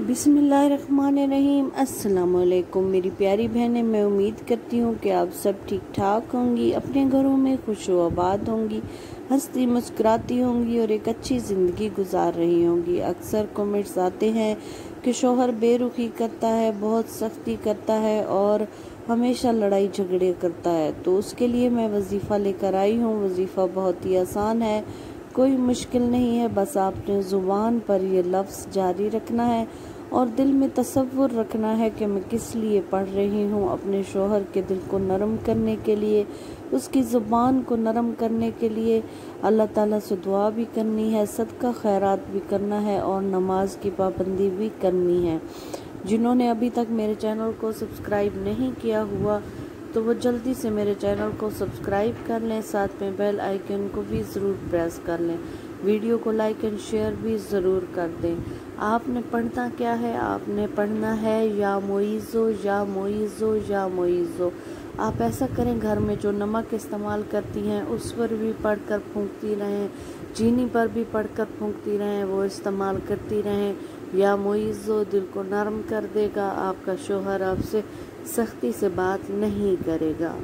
बिस्मिल्लाहिर्रहमानिर्रहीम। अस्सलाम वालेकुम मेरी प्यारी बहनें, मैं उम्मीद करती हूँ कि आप सब ठीक ठाक होंगी, अपने घरों में खुश व आबाद होंगी, हंसती मुस्कुराती होंगी और एक अच्छी ज़िंदगी गुजार रही होंगी। अक्सर कमेंट्स आते हैं कि शोहर बेरुखी करता है, बहुत सख्ती करता है और हमेशा लड़ाई झगड़े करता है। तो उसके लिए मैं वजीफ़ा लेकर आई हूँ। वजीफ़ा बहुत ही आसान है, कोई मुश्किल नहीं है। बस आपने ज़ुबान पर ये लफ्ज़ जारी रखना है और दिल में तसव्वुर रखना है कि मैं किस लिए पढ़ रही हूँ। अपने शोहर के दिल को नरम करने के लिए, उसकी ज़ुबान को नरम करने के लिए अल्लाह ताला से दुआ भी करनी है, सदका खैरात भी करना है और नमाज की पाबंदी भी करनी है। जिन्होंने अभी तक मेरे चैनल को सब्सक्राइब नहीं किया हुआ तो वो जल्दी से मेरे चैनल को सब्सक्राइब कर लें, साथ में बेल आइकन को भी ज़रूर प्रेस कर लें। वीडियो को लाइक एंड शेयर भी ज़रूर कर दें। आपने पढ़ना क्या है? आपने पढ़ना है या मोइज़ो या मोइज़ो या मोइज़ो। आप ऐसा करें, घर में जो नमक इस्तेमाल करती हैं उस पर भी पढ़कर फूंकती रहें, चीनी पर भी पढ़कर फूंकती रहें, वो इस्तेमाल करती रहें। या मोइज़ो दिल को नरम कर देगा, आपका शोहर आपसे सख्ती से बात नहीं करेगा।